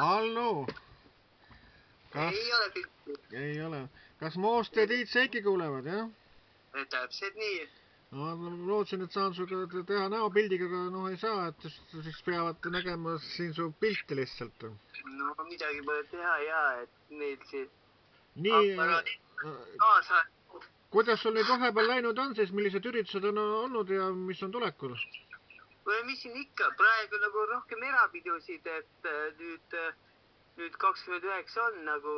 Halloo. Ei ole pilti. Ei ole. Kas Moost ja Tiit Seiki kuulevad, jah? Täpselt nii. No, ma lootsin, et saan suga teha näopildiga, aga noh ei saa, et siis peavad nägema siin su pilti lihtsalt. No midagi pole teha ja, et neil see Nii, kaasa. kuidas sul nüüd vahepeal läinud on siis, millised üritused on olnud ja mis on tulekul? Või mis siin ikka, praegu nagu rohkem erapidusid, et nüüd 29 on nagu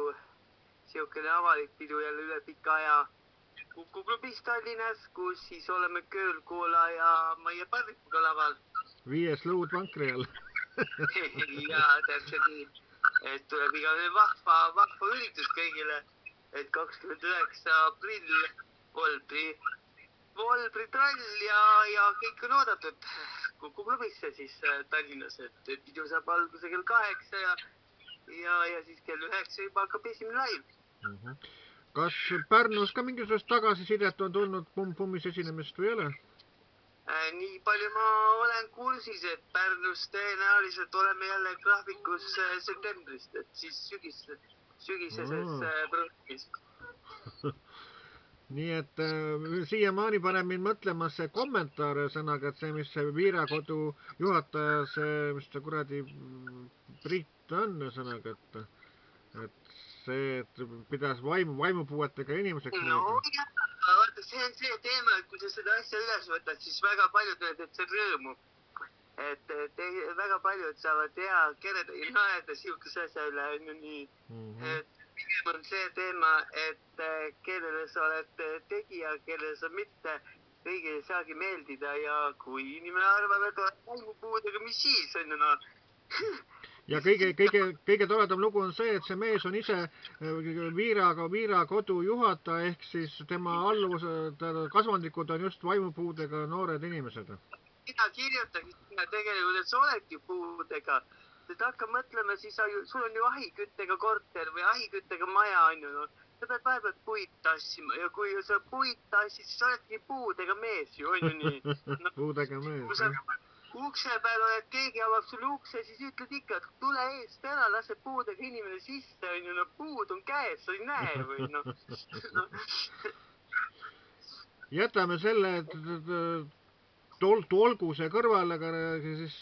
siukene avalik pidu jälle üle pika aja Kuku klubis Tallinnas, kus siis oleme Köölkoola ja Maie Parrikuga laval. 5 lõud vankri all. Jaa, täpselt nii. Et tuleb igavene vahva üritus kõigile, et 29 aprill Volbri trall ja kõik on oodatud Kuku klubisse siis Tallinnas, et pidu saab alguse kell 8 ja siis kell 9 juba hakkab esimene live. Kas Pärnus ka mingisugust tagasisidet on tulnud Pummis esinemist või ei ole? Nii palju ma olen kursis, et Pärnus tõenäoliselt oleme jälle graafikus septembrist, et siis sügiseses projektis. Nii et siiamaani paneb mind mõtlema see kommentaar sõnaga, et see, mis see Viira kodu juhataja, see, mis ta kuradi Priit on sõnaga, et see, et pidas vaimupuuetega inimeseks. No jah, vaata, see on see teema, et kui sa seda asja üles võtad, siis väga paljud teeb see rõõmu. Et väga paljud saavad hea kereda ja naeda siukese asja üle, on nii. Et pigem on see teema, et kellele sa oled tegija, kellele sa mitte, kõigile ei saagi meeldida ja kui inimene arvab, et oled vaimupuudega, mis siis on no. Ja kõige toredam lugu on see, et see mees on ise Viira kodu juhataja, ehk siis tema kasvandikud on just vaimupuudega noored inimesed. Mina kirjutagi tegelikult, et sa oledki puudega. Et hakka mõtlema, siis sul on ju ahiküttega korter või ahiküttega maja on ju. Sa pead vahepealt puid tassima ja kui sa puid tassid, siis oledki puudega mees ju, on ju nii. Puudega mees, jah. Ukse peal oled, keegi avab sulle ukse, siis ütled ikka, et tule eest ära, lase puudega inimene sisse, on ju, no puud on käes, sa ei näe või no. Jätame selle tolguse kõrvale, aga siis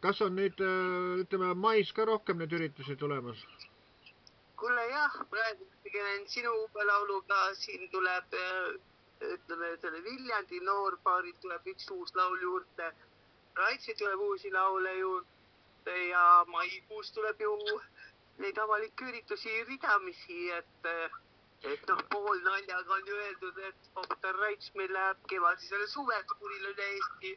kas on nüüd, ütleme, mais ka rohkem nüüd üritusi tulemas? Kuule jah, praegu tegelen sinu uue lauluga, siin tuleb, ütleme, selle Viljandi noorpaari tuleb üks uus laul juurde. Raitsi tuleb uusi laule juurde ja maikuus tuleb ju neid avalikke üritusi ridamisi, et noh, pool naljaga on ju öeldud, et Popstar Raits meil läheb kevadisele suvetuurile üle Eesti.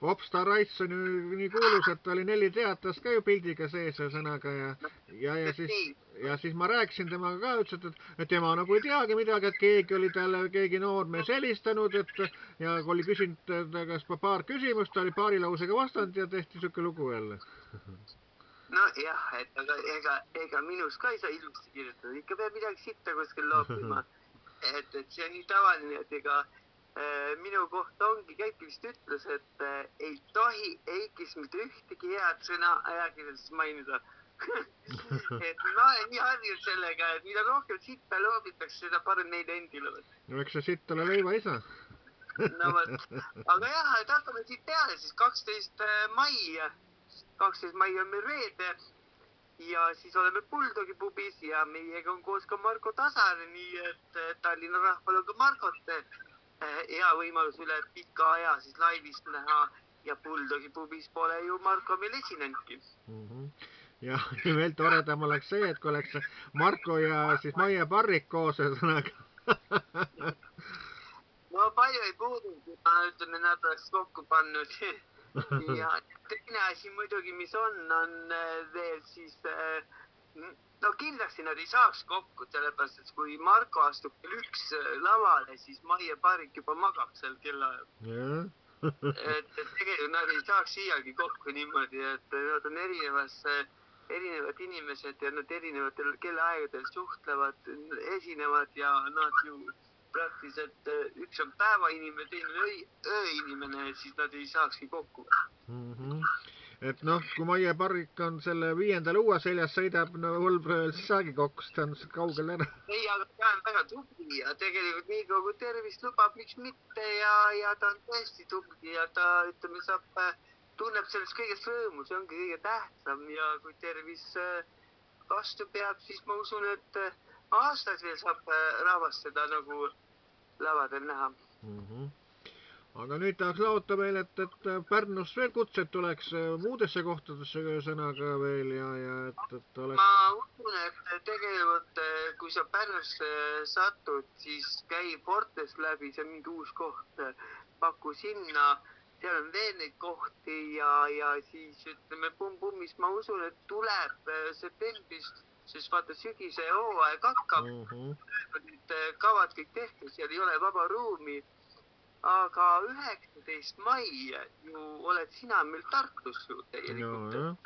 Popstar Raits on ju nii kuulus, et oli 4 teatas ka ju pildiga sees ja sõnaga ja siis ma rääkisin temaga ka, ütles, et tema nagu ei teagi midagi, et keegi noormees helistanud, ja oli küsinud kas paar küsimust, ta oli paari lausega vastanud ja tehti siuke lugu jälle. No jah, et ega minus ka ei saa ilusti kirjutada, ikka peab midagi sitta kuskil loopima, et see on nii tavaline, et ega minu kohta käibki vist ütlus, et ei tohi Eikis mitte ühtegi head sõna ajakirjanduses mainida. Et ma olen nii harjunud sellega, et mida rohkem sitta loobitakse, seda parem neile endile. No eks see sitt ole leiva isa. No võt, aga jah, et hakkame siit peale siis 12. mai on meil reede ja siis oleme Bulldogi pubis ja meiega on koos ka Marko Tasar, nii et Tallinna rahval on ka Margot hea võimalus üle pika aja siis laivist näha ja Bulldogi pubis pole ju Marko meil esinenudki. Ja veel toredam oleks see, et kui oleks Marko ja siis Maie Parrik koos sõnaga. No palju ei puudunud, ma ütleme, nad oleks kokku pannud. Ja teine asi muidugi, mis on veel siis, no kindlasti nad ei saaks kokku, sellepärast, et kui Marko astub kell 1 lavale, siis Maie Parrik juba magab seal kellaajal. Et tegelikult nad ei saaks siiagi kokku niimoodi, et nad on erinevad inimesed ja nad erinevatel kellaaegadel suhtlevad, esinevad ja nad ju praktiliselt üks on päevainimene, teine ööinimene, siis nad ei saakski kokku. et noh, kui Maie Parrik on selle 5. õue seljas, sõidab no Volbrööl siis saagi kokku, sest ta on kaugel ära. Ei, aga ta on väga tubli ja tegelikult nii kaua kui tervist lubab, miks mitte ja ta on tõesti tubli ja ta, ütleme, tunneb sellest kõigest rõõmu, see ongi kõige tähtsam ja kui tervis vastu peab, siis ma usun, et aastaid veel saab rahvast seda nagu lavadel näha. Aga nüüd tahaks laota veel, et Pärnust veel kutsed tuleks muudesse kohtadesse sõnaga veel ja et oleks... Ma usun, et tegelikult kui sa Pärnusse satud, siis käi Fortes läbi, see on mingi uus koht, paku sinna, seal on veel neid kohti ja siis ütleme Pumm-Pummis ma usun, et tuleb septembrist, sest vaata sügise hooaeg hakkab, need kavad kõik tehtud, seal ei ole vaba ruumi. Aga 19. mai ju oled sina meil Tartus ju tegelikult.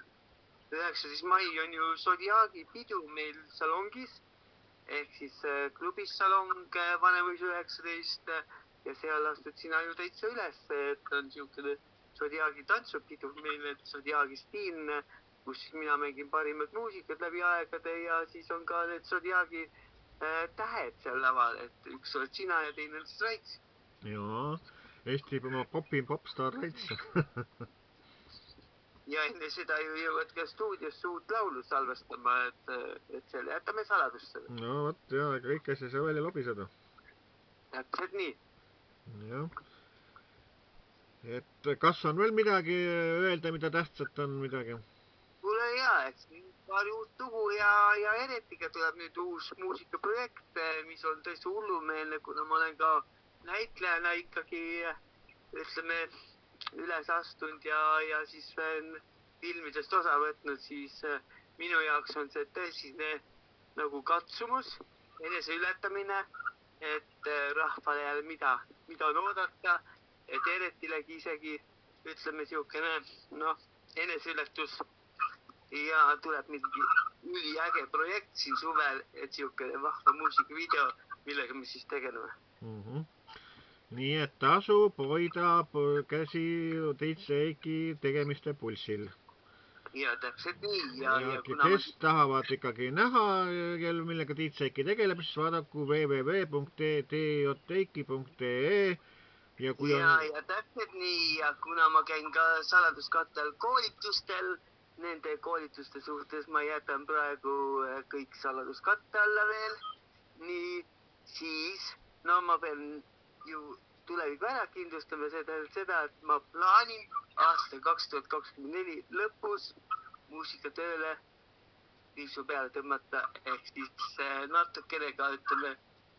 19. mai on ju Zodiaagi pidu meil salongis, ehk siis klubis salong Vanemuisu 19 ja seal astud sina ju täitsa üles, et on niisugune Zodiaagi tantsupidu meil, et Zodiaagi stiilne, kus siis mina mängin parimat muusikat läbi aegade ja siis on ka need Zodiaagi tähed seal laval, et üks oled sina ja teine on siis Raits. Jaa, Eesti popstar Raits. Ja enne seda ju jõuad ka stuudiosse uut laulu salvestama, et selle jätame saladusse. No vot, jaa, ega kõik asja saa välja lobiseda. Täpselt nii. Jah. Et kas on veel midagi öelda, mida tähtsat on midagi? Kuule jaa, eks paari uut lugu ja eretiga tuleb nüüd uus muusikaprojekt, mis on tõesti hullumeelne, kuna ma olen ka näitlejana ikkagi, ütleme, üles astunud ja siis filmidest osa võtnud, siis minu jaoks on see tõsine nagu katsumus, eneseületamine, et rahvale jälle mida on oodata, et eretilegi isegi, ütleme, niisugune, eneseületus ja tuleb mingi üliäge projekt siin suvel, et niisugune vahva muusikavideo, millega me siis tegeleme. Nii et tasub hoida käsi Tiit Seiki tegemiste pulsil. Ja täpselt nii. Ja kes tahavad ikkagi näha, millega Tiit Seiki tegeleb, siis vaadaku www.tjteiki.ee ja täpselt nii ja kuna ma käin ka saladuskattel koolitustel, nende koolituste suhtes ma jätan praegu kõik saladuskatte alla veel, nii siis, ma pean ju tuleviku ära kindlustame seda, et ma plaanin aasta 2024 lõpus muusikatööle piisu peale tõmmata, ehk siis natukene ka, ütleme,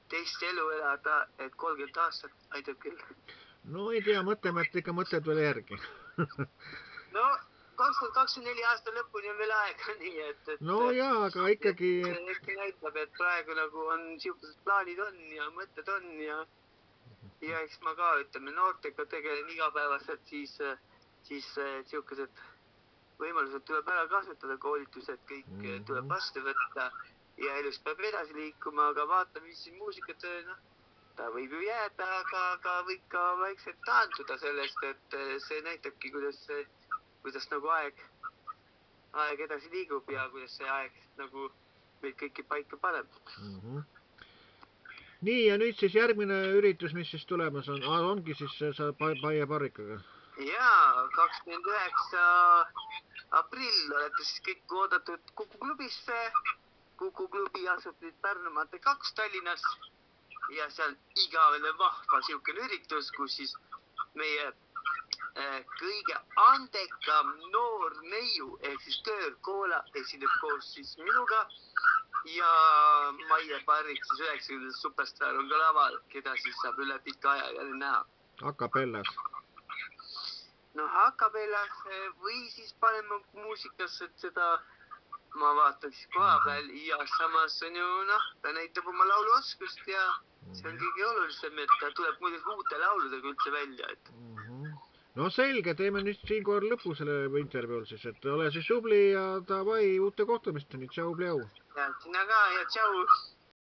teist elu elada, et 30 aastat aitab küll. No ei tea, mõtleme, et ikka mõtled veel järgi. 2024 aasta lõpuni on veel aega, nii et... No jaa, aga ikkagi... See näitab, et praegu nagu on niisugused plaanid on ja mõtted on ja eks ma ka, ütleme, noortega tegelen igapäevaselt, siis niisugused võimalused tuleb ära kasutada, koolitused, kõik tuleb vastu võtta ja elus peab edasi liikuma, aga vaata, mis siin muusikatöö, ta võib ju jääda, aga võib ka vaikselt taanduda sellest, et see näitabki, kuidas nagu aeg edasi liigub ja kuidas see aeg nagu meid kõiki paika paneb. Nii, ja nüüd siis järgmine üritus, mis siis tulemas on, ongi siis Maie Parrikaga? Jaa, 29. aprill olete siis kõik oodatud Kuku klubisse. Kuku klubi asub nüüd Pärnumaante 2 Tallinnas ja seal igavene vahva siukene üritus, kus siis meie kõige andekam noor neiu ehk siis Köör Koola esineb koos siis minuga ja Maie Parrik siis 90. superstar on ka laval, keda siis saab üle pika aja jälle näha. Acapellas? Acapellas või siis paneme muusikasse, et seda ma vaatan siis koha peal ja samas on ju, ta näitab oma lauluoskust ja see on kõige olulisem, et ta tuleb muidugi uute lauludega üldse välja, et... No selge, teeme nüüd siinkohal lõpu selle intervjuul siis, et ole siis tubli ja davai uute kohtumisteni, tšau, pljau. Ja sina ka ja tšau.